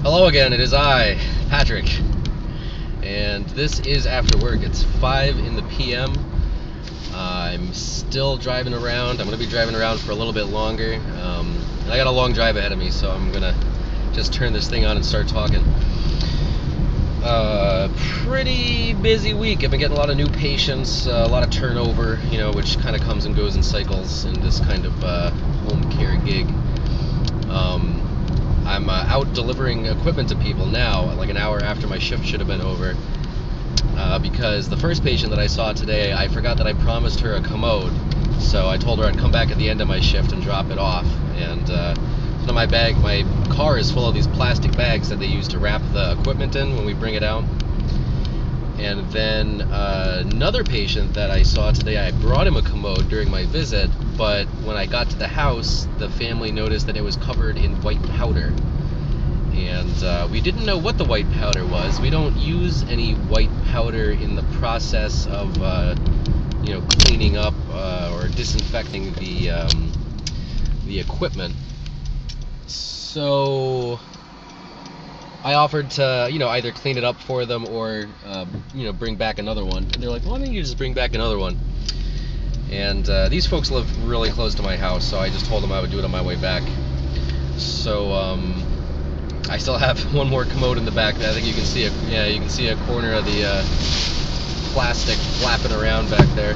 Hello again, it is I, Patrick, and this is After Work. It's 5 in the p.m. I'm still driving around. I'm going to be driving around for a little bit longer, and I got a long drive ahead of me, so I'm going to just turn this thing on and start talking. Pretty busy week. I've been getting a lot of new patients, a lot of turnover, which kind of comes and goes in cycles in this kind of home care gig. I'm out delivering equipment to people now, like an hour after my shift should have been over, because the first patient that I saw today, I forgot that I promised her a commode, so I told her I'd come back at the end of my shift and drop it off, and so my car is full of these plastic bags that they use to wrap the equipment in when we bring it out. And then another patient that I saw today, I brought him a commode during my visit, but when I got to the house, the family noticed that it was covered in white powder. And we didn't know what the white powder was. We don't use any white powder in the process of cleaning up or disinfecting the equipment. So I offered to, either clean it up for them or, bring back another one. And they're like, why don't you just bring back another one? And these folks live really close to my house, so I just told them I would do it on my way back. So I still have one more commode in the back. I think you can see you can see a corner of the plastic flapping around back there.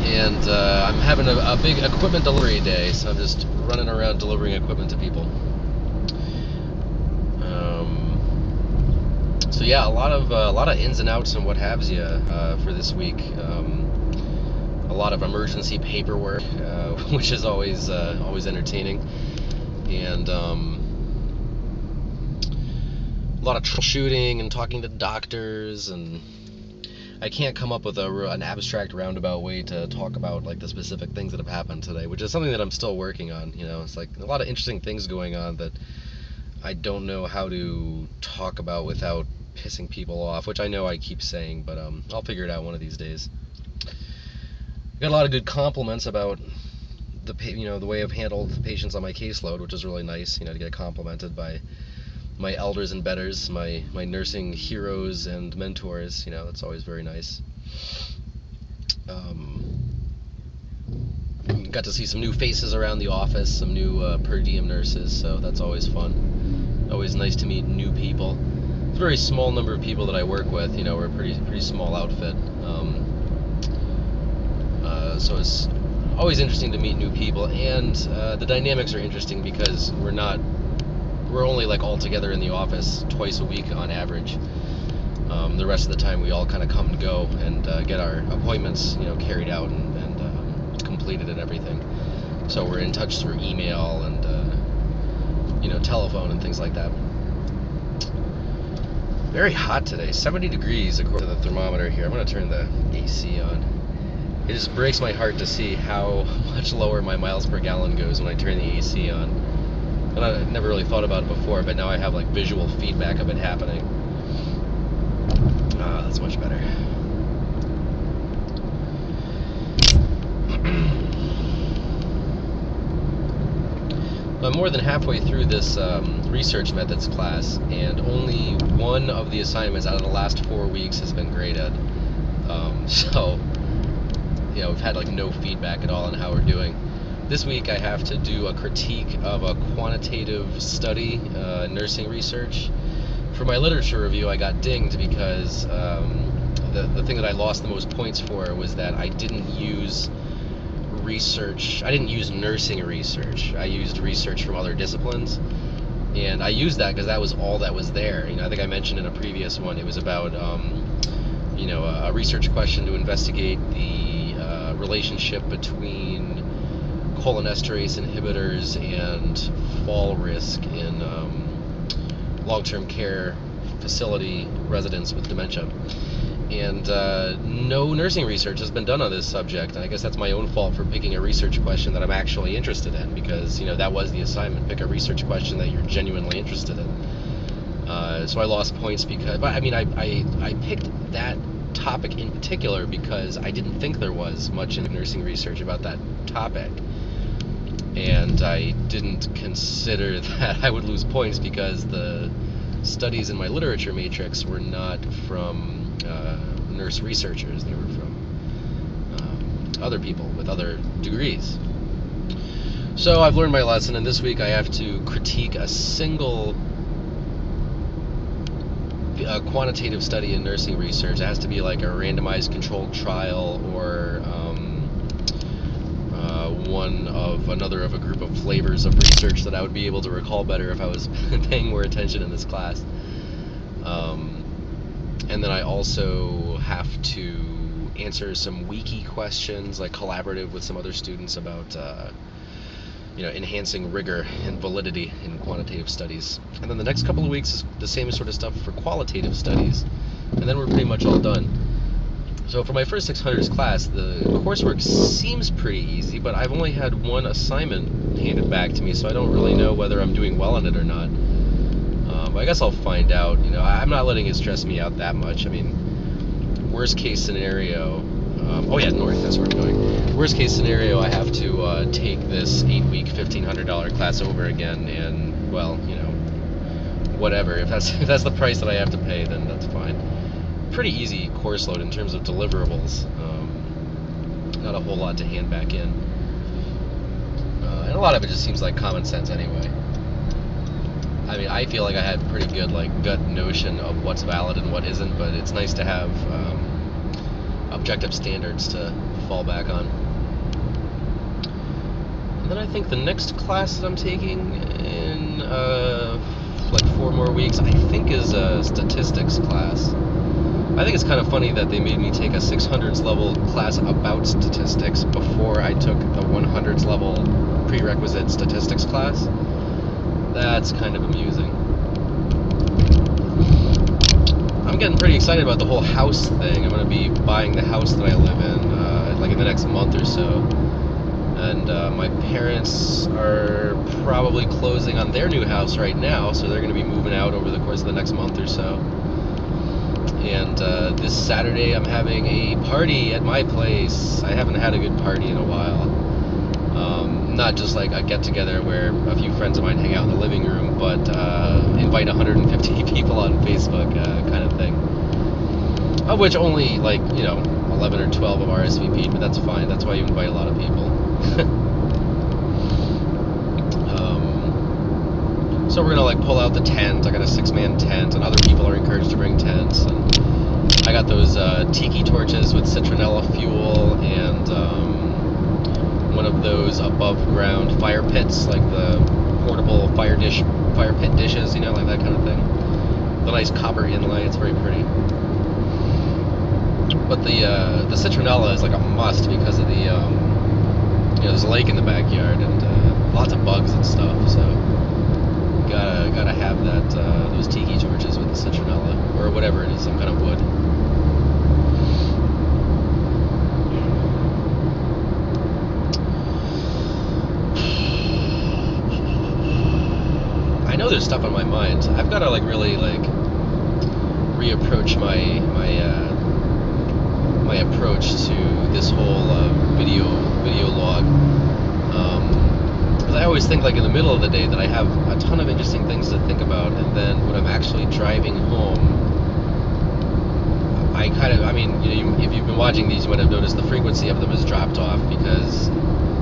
And I'm having a big equipment delivery day, so I'm just running around delivering equipment to people. So yeah, a lot of ins and outs and what have you for this week. A lot of emergency paperwork, which is always entertaining, and a lot of troubleshooting and talking to doctors, and I can't come up with an abstract roundabout way to talk about like the specific things that have happened today, which is something that I'm still working on. It's like a lot of interesting things going on that I don't know how to talk about without pissing people off, which I know I keep saying, but I'll figure it out one of these days. I got a lot of good compliments about the way I've handled the patients on my caseload, which is really nice, to get complimented by my elders and betters, my nursing heroes and mentors. That's always very nice. Got to see some new faces around the office, some new per diem nurses, so that's always fun. Always nice to meet new people. It's a very small number of people that I work with. We're a pretty small outfit. So it's always interesting to meet new people, and the dynamics are interesting because we're only like all together in the office twice a week on average. The rest of the time we all kind of come and go and get our appointments carried out and completed and everything. So we're in touch through email and telephone and things like that. Very hot today, 70 degrees according to the thermometer here. I'm going to turn the AC on. It just breaks my heart to see how much lower my miles per gallon goes when I turn the AC on. And I never really thought about it before, but now I have like visual feedback of it happening. That's much better. I'm more than halfway through this research methods class, and only one of the assignments out of the last 4 weeks has been graded. So we've had like no feedback at all on how we're doing. This week I have to do a critique of a quantitative study, nursing research. For my literature review, I got dinged because the thing that I lost the most points for was that I didn't use research. I didn't use nursing research. I used research from other disciplines, and I used that because that was all that was there. I think I mentioned in a previous one it was about a research question to investigate the relationship between cholinesterase inhibitors and fall risk in long-term care facility residents with dementia. And no nursing research has been done on this subject, and I guess that's my own fault for picking a research question that I'm actually interested in, because that was the assignment: pick a research question that you're genuinely interested in. So I lost points because, but I mean, I picked that topic in particular because I didn't think there was much in nursing research about that topic. and I didn't consider that I would lose points because the studies in my literature matrix were not from nurse researchers. They were from other people with other degrees. So I've learned my lesson, and this week I have to critique a single quantitative study in nursing research. It has to be like a randomized controlled trial or one of another of a group of flavors of research that I would be able to recall better if I was paying more attention in this class. And then I also have to answer some wiki questions, like collaborative with some other students about enhancing rigor and validity in quantitative studies. And then the next couple of weeks is the same sort of stuff for qualitative studies, and then we're pretty much all done. So for my first 600s class, the coursework seems pretty easy, but I've only had one assignment handed back to me, so I don't really know whether I'm doing well on it or not. But I guess I'll find out. I'm not letting it stress me out that much. I mean, worst case scenario, north, that's where I'm going. Worst case scenario, I have to take this 8-week, $1,500 class over again, and, well, whatever. If that's the price that I have to pay, then that's fine. Pretty easy course load in terms of deliverables. Not a whole lot to hand back in. And a lot of it just seems like common sense anyway. I mean, I feel like I had pretty good gut notion of what's valid and what isn't, but it's nice to have objective standards to fall back on. And then I think the next class that I'm taking in 4 more weeks, I think, is a statistics class. I think it's kind of funny that they made me take a 600s level class about statistics before I took the 100s level prerequisite statistics class. That's kind of amusing. I'm getting pretty excited about the whole house thing. I'm going to be buying the house that I live in, in the next month or so. And my parents are probably closing on their new house right now, so they're going to be moving out over the course of the next month or so. And this Saturday I'm having a party at my place. I haven't had a good party in a while. Not just like a get-together where a few friends of mine hang out in the living room, but invite 150 people on Facebook kind of thing. Of which only 11 or 12 of RSVP'd, but that's fine. That's why you invite a lot of people. So we're gonna pull out the tent. I got a 6-man tent, and other people are encouraged to bring tents. And I got those tiki torches with citronella fuel, and one of those above ground fire pits, like the portable fire pit dishes, like that kind of thing. The nice copper inlay, it's very pretty. But the citronella is like a must because of the there's a lake in the backyard and lots of bugs and stuff, so gotta have that those tiki torches with the citronella or whatever it is, some kind of wood. I know there's stuff on my mind. I've got to really reapproach my approach to this whole video log. Because I always think in the middle of the day that I have a ton of interesting things to think about, and then when I'm actually driving home, if you've been watching these, you might have noticed the frequency of them has dropped off, because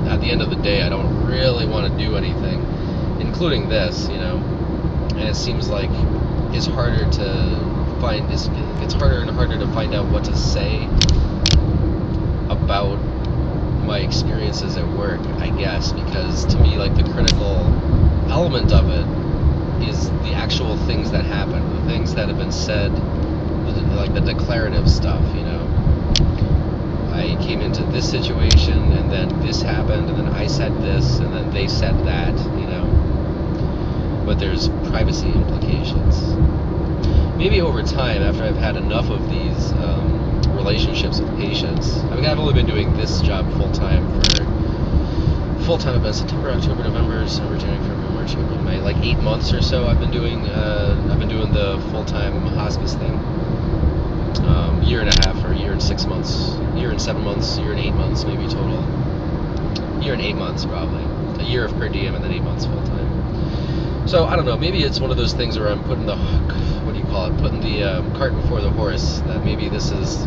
at the end of the day I don't really want to do anything, including this, and it seems like it's harder to find, it's harder and harder to find out what to say about my experiences at work, I guess, because to me, the critical element of it is the actual things that happen, the things that have been said, the declarative stuff, I came into this situation, and then this happened, and then I said this, and then they said that, but there's privacy implications. Maybe over time, after I've had enough of these relationships with patients, I've only been doing this job full-time about September, October, November, December, January, February, March, April, May, 8 months or so. I've been doing the full-time hospice thing. Year and a half, or year and 6 months, year and 7 months, year and 8 months, maybe total. Year and 8 months, probably. a year of per diem and then 8 months full time. So I don't know. Maybe it's one of those things where I'm putting the putting the cart before the horse. That maybe this is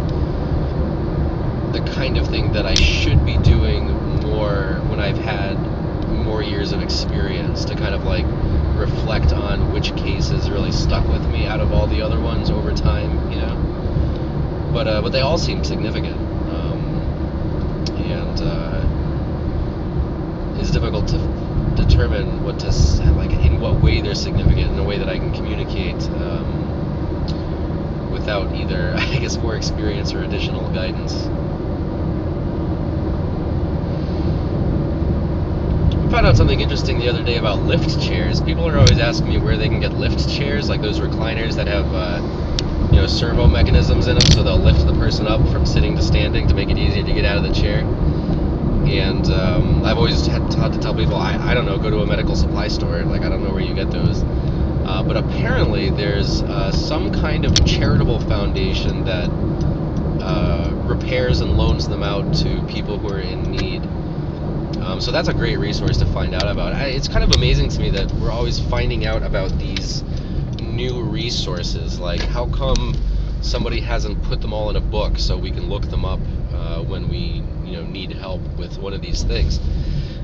the kind of thing that I should be doing more when I've had more years of experience to kind of like reflect on which cases really stuck with me out of all the other ones over time, you know. But they all seem significant, and it's difficult to determine what to like in what way they're significant in a way that I can communicate without either, I guess, more experience or additional guidance. I found out something interesting the other day about lift chairs. People are always asking me where they can get lift chairs, like those recliners that have servo mechanisms in them, so they'll lift the person up from sitting to standing to make it easier to get out of the chair. And I've always had to tell people, I don't know, go to a medical supply store. Like, I don't know where you get those. But apparently there's some kind of charitable foundation that repairs and loans them out to people who are in need. So that's a great resource to find out about. It's kind of amazing to me that we're always finding out about these new resources. Like, how come somebody hasn't put them all in a book so we can look them up when we need help with one of these things?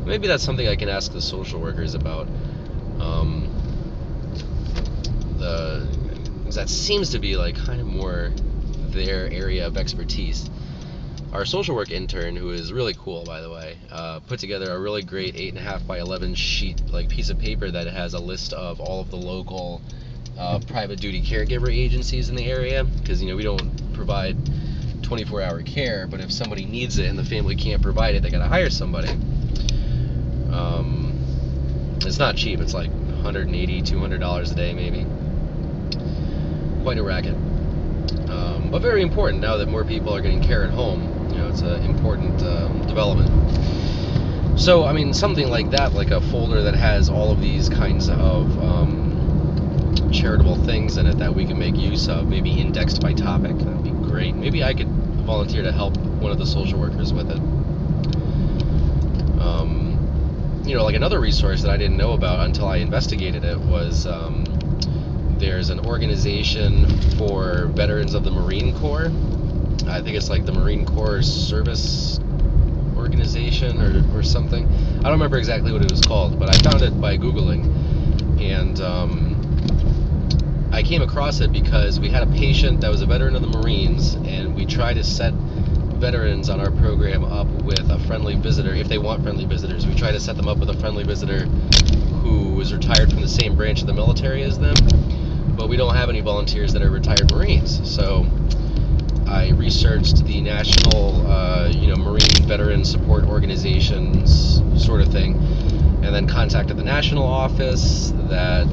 Maybe that's something I can ask the social workers about. That seems to be like kind of more their area of expertise. Our social work intern, who is really cool, by the way, put together a really great 8.5 by 11 sheet, like piece of paper that has a list of all of the local private duty caregiver agencies in the area, because we don't provide 24-hour care, but if somebody needs it and the family can't provide it, they gotta hire somebody. It's not cheap. It's like $180, $200 a day, maybe. Quite a racket. But very important now that more people are getting care at home. It's an important development. So, I mean, something like that, like a folder that has all of these kinds of charitable things in it that we can make use of, maybe indexed by topic, that'd be great. Maybe I could volunteer to help one of the social workers with it. Like another resource that I didn't know about until I investigated it was there's an organization for veterans of the Marine Corps. I think it's like the Marine Corps Service Organization or something. I don't remember exactly what it was called, but I found it by Googling, and I came across it because we had a patient that was a veteran of the Marines, and we tried to set veterans on our program up with a friendly visitor. If they want friendly visitors, we try to set them up with a friendly visitor who was retired from the same branch of the military as them, but we don't have any volunteers that are retired Marines. So I researched the National Marine Veteran Support Organizations sort of thing, and then contacted the national office that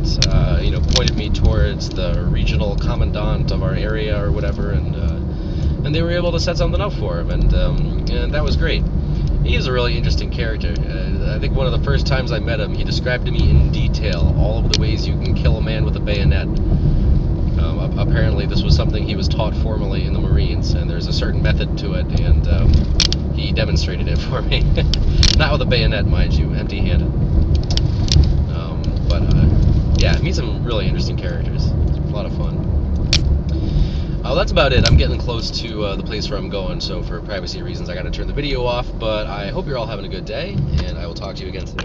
pointed me towards the regional commandant of our area or whatever, and they were able to set something up for him, and that was great. He's a really interesting character. I think one of the first times I met him, he described to me in detail all of the ways you can kill a man with a bayonet. Apparently this was something he was taught formally in the Marines, and there's a certain method to it, and he demonstrated it for me. Not with a bayonet, mind you, empty-handed. Yeah, meet some really interesting characters. It's a lot of fun. That's about it. I'm getting close to the place where I'm going, so for privacy reasons I gotta turn the video off, but I hope you're all having a good day, and I will talk to you again soon.